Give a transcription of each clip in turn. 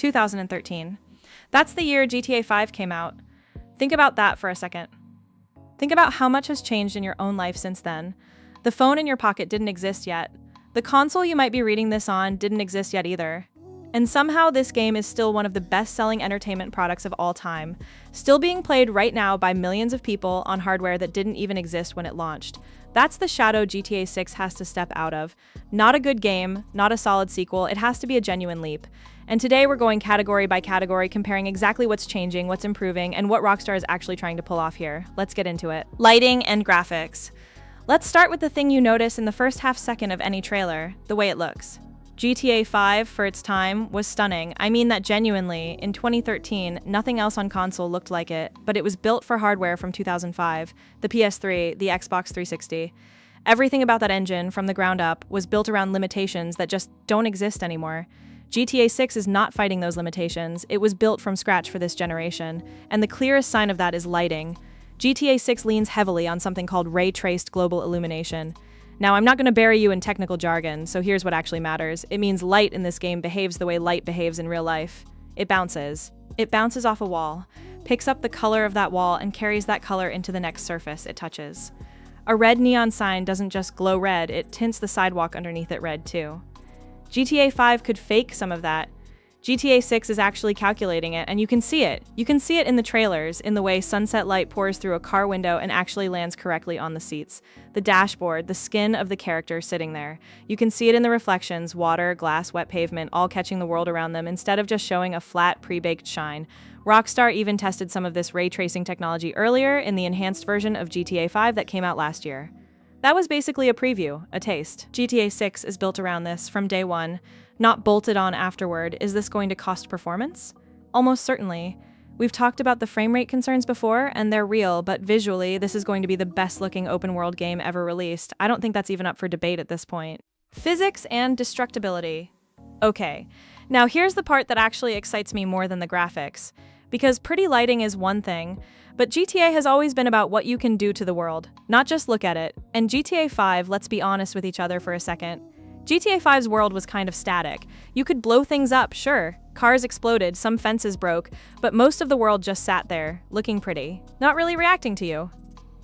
2013. That's the year GTA 5 came out. Think about that for a second. Think about how much has changed in your own life since then. The phone in your pocket didn't exist yet. The console you might be reading this on didn't exist yet either. And somehow this game is still one of the best-selling entertainment products of all time, still being played right now by millions of people on hardware that didn't even exist when it launched. That's the shadow GTA 6 has to step out of. Not a good game, not a solid sequel, it has to be a genuine leap. And today we're going category by category, comparing exactly what's changing, what's improving, and what Rockstar is actually trying to pull off here. Let's get into it. Lighting and graphics. Let's start with the thing you notice in the first half second of any trailer, the way it looks. GTA 5, for its time, was stunning. I mean that genuinely. In 2013, nothing else on console looked like it, but it was built for hardware from 2005, the PS3, the Xbox 360. Everything about that engine, from the ground up, was built around limitations that just don't exist anymore. GTA 6 is not fighting those limitations. It was built from scratch for this generation, and the clearest sign of that is lighting. GTA 6 leans heavily on something called ray-traced global illumination. Now, I'm not going to bury you in technical jargon, so here's what actually matters. It means light in this game behaves the way light behaves in real life. It bounces. It bounces off a wall, picks up the color of that wall, and carries that color into the next surface it touches. A red neon sign doesn't just glow red, it tints the sidewalk underneath it red too. GTA 5 could fake some of that. GTA 6 is actually calculating it, and you can see it. You can see it in the trailers, in the way sunset light pours through a car window and actually lands correctly on the seats, the dashboard, the skin of the character sitting there. You can see it in the reflections, water, glass, wet pavement, all catching the world around them instead of just showing a flat, pre-baked shine. Rockstar even tested some of this ray tracing technology earlier in the enhanced version of GTA 5 that came out last year. That was basically a preview, a taste. GTA 6 is built around this from day one, not bolted on afterward. Is this going to cost performance? Almost certainly. We've talked about the frame rate concerns before, and they're real, but visually, this is going to be the best-looking open-world game ever released. I don't think that's even up for debate at this point. Physics and destructibility. Okay, now here's the part that actually excites me more than the graphics. Because pretty lighting is one thing, but GTA has always been about what you can do to the world, not just look at it. And GTA 5, let's be honest with each other for a second. GTA 5's world was kind of static. You could blow things up, sure. Cars exploded, some fences broke, but most of the world just sat there, looking pretty, not really reacting to you.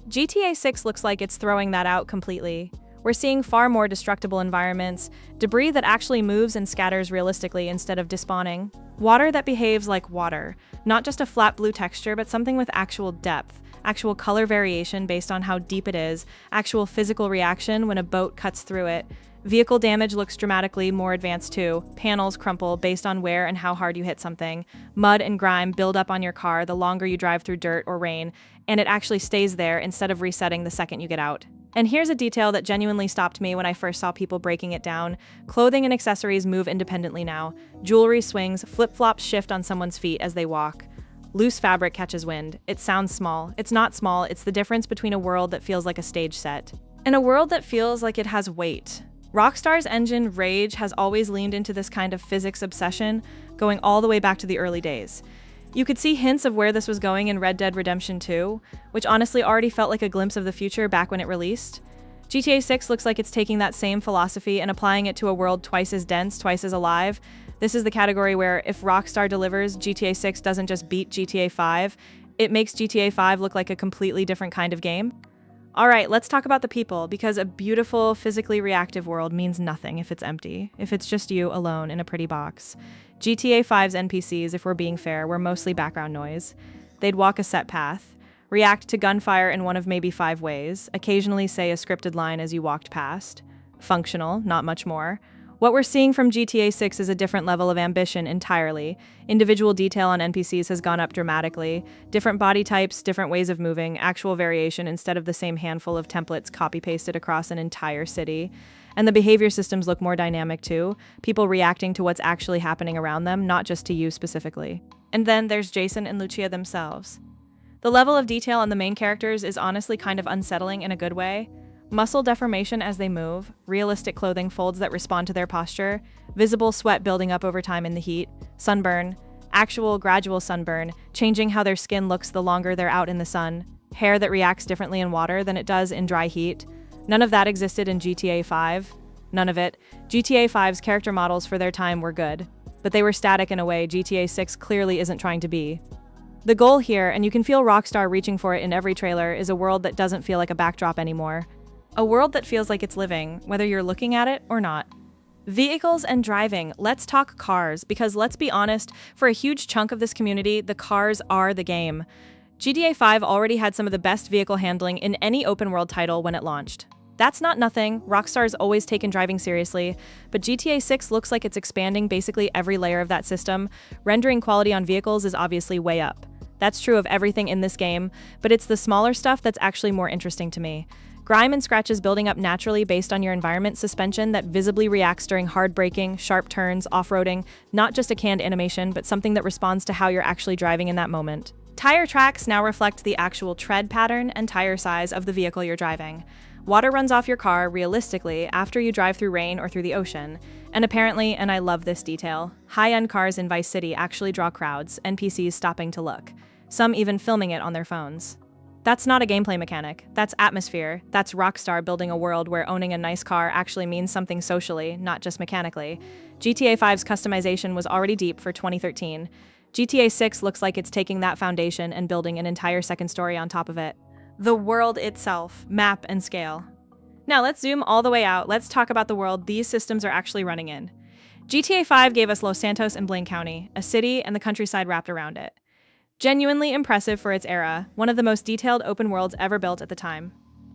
GTA 6 looks like it's throwing that out completely. We're seeing far more destructible environments, debris that actually moves and scatters realistically instead of despawning, water that behaves like water, not just a flat blue texture, but something with actual depth, actual color variation based on how deep it is, actual physical reaction when a boat cuts through it. Vehicle damage looks dramatically more advanced too. Panels crumple based on where and how hard you hit something. Mud and grime build up on your car the longer you drive through dirt or rain, and it actually stays there instead of resetting the second you get out. And here's a detail that genuinely stopped me when I first saw people breaking it down. Clothing and accessories move independently now. Jewelry swings, flip-flops shift on someone's feet as they walk. Loose fabric catches wind. It sounds small. It's not small, it's the difference between a world that feels like a stage set and a world that feels like it has weight. Rockstar's engine, Rage, has always leaned into this kind of physics obsession, going all the way back to the early days. You could see hints of where this was going in Red Dead Redemption 2, which honestly already felt like a glimpse of the future back when it released. GTA 6 looks like it's taking that same philosophy and applying it to a world twice as dense, twice as alive. This is the category where if Rockstar delivers, GTA 6 doesn't just beat GTA 5, it makes GTA 5 look like a completely different kind of game. Alright, let's talk about the people, because a beautiful, physically reactive world means nothing if it's empty, if it's just you alone in a pretty box. GTA 5's NPCs, if we're being fair, were mostly background noise. They'd walk a set path, react to gunfire in one of maybe 5 ways, occasionally say a scripted line as you walked past. Functional, not much more. What we're seeing from GTA 6 is a different level of ambition entirely. Individual detail on NPCs has gone up dramatically. Different body types, different ways of moving, actual variation instead of the same handful of templates copy-pasted across an entire city. And the behavior systems look more dynamic too, people reacting to what's actually happening around them, not just to you specifically. And then there's Jason and Lucia themselves. The level of detail on the main characters is honestly kind of unsettling in a good way. Muscle deformation as they move, realistic clothing folds that respond to their posture, visible sweat building up over time in the heat, sunburn, actual gradual sunburn, changing how their skin looks the longer they're out in the sun, hair that reacts differently in water than it does in dry heat. None of that existed in GTA 5. None of it. GTA 5's character models for their time were good. but they were static in a way GTA 6 clearly isn't trying to be. The goal here, and you can feel Rockstar reaching for it in every trailer, is a world that doesn't feel like a backdrop anymore. A world that feels like it's living, whether you're looking at it or not. Vehicles and driving. Let's talk cars, because let's be honest, for a huge chunk of this community, the cars are the game. GTA 5 already had some of the best vehicle handling in any open world title when it launched. That's not nothing, Rockstar's always taken driving seriously, but GTA 6 looks like it's expanding basically every layer of that system. Rendering quality on vehicles is obviously way up. That's true of everything in this game, but it's the smaller stuff that's actually more interesting to me. Grime and scratches building up naturally based on your environment suspension that visibly reacts during hard braking, sharp turns, off-roading, not just a canned animation, but something that responds to how you're actually driving in that moment. Tire tracks now reflect the actual tread pattern and tire size of the vehicle you're driving. Water runs off your car, realistically, after you drive through rain or through the ocean. And apparently, and I love this detail, high-end cars in Vice City actually draw crowds, NPCs stopping to look. Some even filming it on their phones. That's not a gameplay mechanic, that's atmosphere, that's Rockstar building a world where owning a nice car actually means something socially, not just mechanically. GTA 5's customization was already deep for 2013. GTA 6 looks like it's taking that foundation and building an entire second story on top of it. The world itself, map and scale. Now let's zoom all the way out, let's talk about the world these systems are actually running in. GTA 5 gave us Los Santos and Blaine County, a city and the countryside wrapped around it. Genuinely impressive for its era, one of the most detailed open worlds ever built at the time.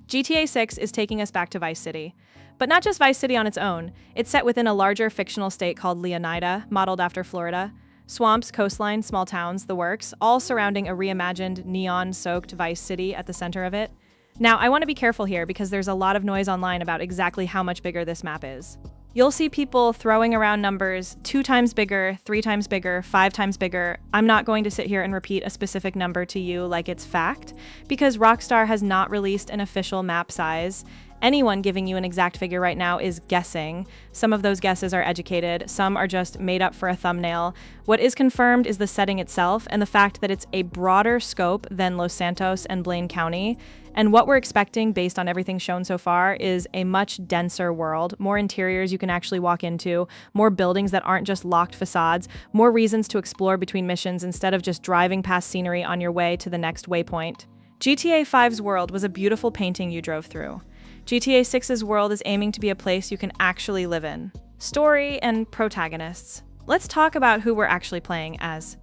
GTA 6 is taking us back to Vice City. But not just Vice City on its own, it's set within a larger fictional state called Leonida, modeled after Florida. Swamps, coastline, small towns, the works, all surrounding a reimagined, neon-soaked Vice City at the center of it. Now, I want to be careful here because there's a lot of noise online about exactly how much bigger this map is. You'll see people throwing around numbers 2 times bigger, 3 times bigger, 5 times bigger. I'm not going to sit here and repeat a specific number to you like it's fact, because Rockstar has not released an official map size. Anyone giving you an exact figure right now is guessing. Some of those guesses are educated, some are just made up for a thumbnail. What is confirmed is the setting itself and the fact that it's a broader scope than Los Santos and Blaine County. And what we're expecting based on everything shown so far is a much denser world, more interiors you can actually walk into, more buildings that aren't just locked facades, more reasons to explore between missions instead of just driving past scenery on your way to the next waypoint. GTA 5's world was a beautiful painting you drove through. GTA 6's world is aiming to be a place you can actually live in. Story and protagonists. Let's talk about who we're actually playing as.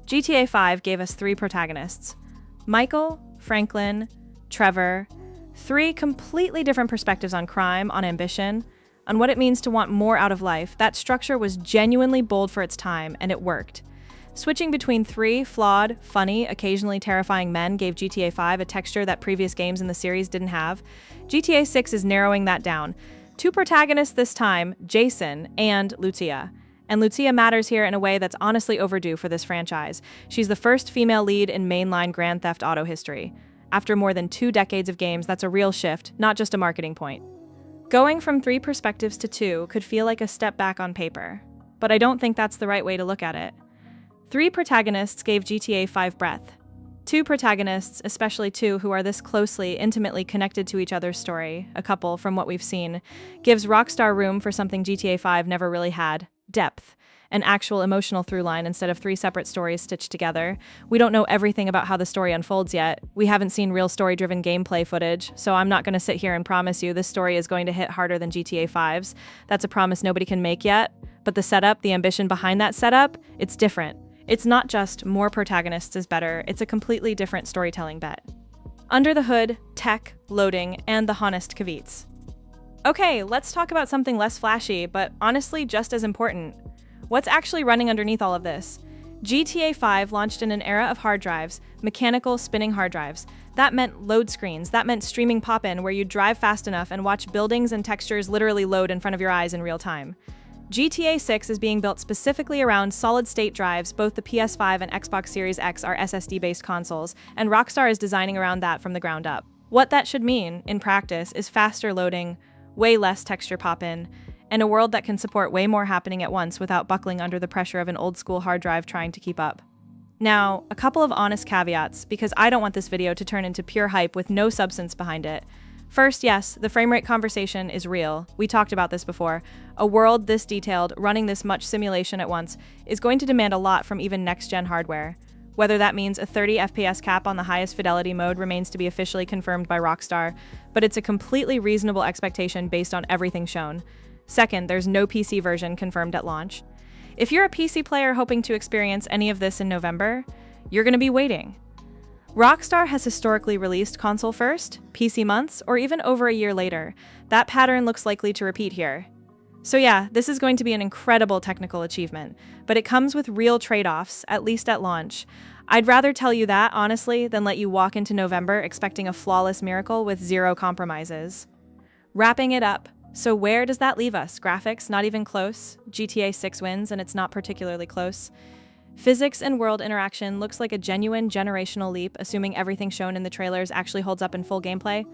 GTA 5 gave us 3 protagonists. Michael, Franklin, Trevor. 3 completely different perspectives on crime, on ambition, on what it means to want more out of life. That structure was genuinely bold for its time, and it worked. Switching between 3 flawed, funny, occasionally terrifying men gave GTA 5 a texture that previous games in the series didn't have. GTA 6 is narrowing that down. 2 protagonists this time, Jason and Lucia. And Lucia matters here in a way that's honestly overdue for this franchise. She's the first female lead in mainline Grand Theft Auto history. After more than 2 decades of games, that's a real shift, not just a marketing point. Going from 3 perspectives to 2 could feel like a step back on paper, but I don't think that's the right way to look at it. 3 protagonists gave GTA 5 breadth. 2 protagonists, especially 2 who are this closely, intimately connected to each other's story, a couple from what we've seen, gives Rockstar room for something GTA 5 never really had: depth. An actual emotional through line instead of 3 separate stories stitched together. We don't know everything about how the story unfolds yet. We haven't seen real story-driven gameplay footage, so I'm not going to sit here and promise you this story is going to hit harder than GTA 5's. That's a promise nobody can make yet. But the setup, the ambition behind that setup, it's different. It's not just more protagonists is better, it's a completely different storytelling bet. Under the hood, tech, loading, and the honest caveats. Okay, let's talk about something less flashy, but honestly just as important. What's actually running underneath all of this? GTA 5 launched in an era of hard drives, mechanical spinning hard drives. That meant load screens, that meant streaming pop-in where you drive fast enough and watch buildings and textures literally load in front of your eyes in real time. GTA 6 is being built specifically around solid-state drives. Both the PS5 and Xbox Series X are SSD-based consoles, and Rockstar is designing around that from the ground up. What that should mean, in practice, is faster loading, way less texture pop-in, and a world that can support way more happening at once without buckling under the pressure of an old-school hard drive trying to keep up. Now, a couple of honest caveats, because I don't want this video to turn into pure hype with no substance behind it. First, yes, the frame rate conversation is real. We talked about this before. A world this detailed, running this much simulation at once, is going to demand a lot from even next-gen hardware. Whether that means a 30 FPS cap on the highest fidelity mode remains to be officially confirmed by Rockstar, but it's a completely reasonable expectation based on everything shown. Second, there's no PC version confirmed at launch. If you're a PC player hoping to experience any of this in November, you're going to be waiting. Rockstar has historically released console first, PC months, or even over a year later. That pattern looks likely to repeat here. So yeah, this is going to be an incredible technical achievement, but it comes with real trade-offs, at least at launch. I'd rather tell you that, honestly, than let you walk into November expecting a flawless miracle with zero compromises. Wrapping it up, so where does that leave us? Graphics, not even close. GTA 6 wins, and it's not particularly close. Physics and world interaction looks like a genuine generational leap, assuming everything shown in the trailers actually holds up in full gameplay.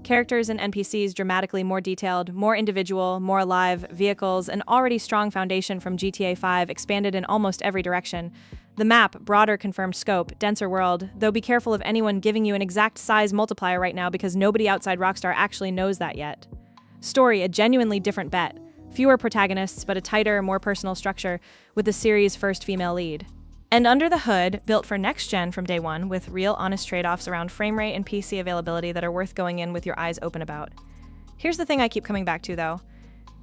Characters and NPCs dramatically more detailed, more individual, more alive, vehicles, an already strong foundation from GTA 5 expanded in almost every direction. The map, broader confirmed scope, denser world, though be careful of anyone giving you an exact size multiplier right now because nobody outside Rockstar actually knows that yet. Story, a genuinely different bet. Fewer protagonists, but a tighter, more personal structure, with the series' first female lead. And under the hood, built for next-gen from day one, with real honest trade-offs around frame rate and PC availability that are worth going in with your eyes open about. Here's the thing I keep coming back to, though.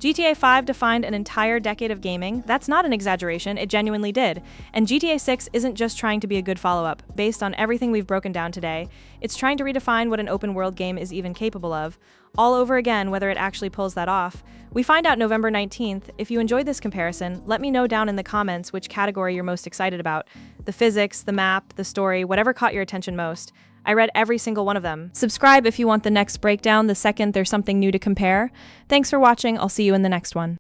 GTA 5 defined an entire decade of gaming. That's not an exaggeration, it genuinely did. And GTA 6 isn't just trying to be a good follow-up. Based on everything we've broken down today, it's trying to redefine what an open-world game is even capable of. All over again, whether it actually pulls that off. We find out November 19th. If you enjoyed this comparison, let me know down in the comments which category you're most excited about. The physics, the map, the story, whatever caught your attention most. I read every single one of them. Subscribe if you want the next breakdown the second there's something new to compare. Thanks for watching. I'll see you in the next one.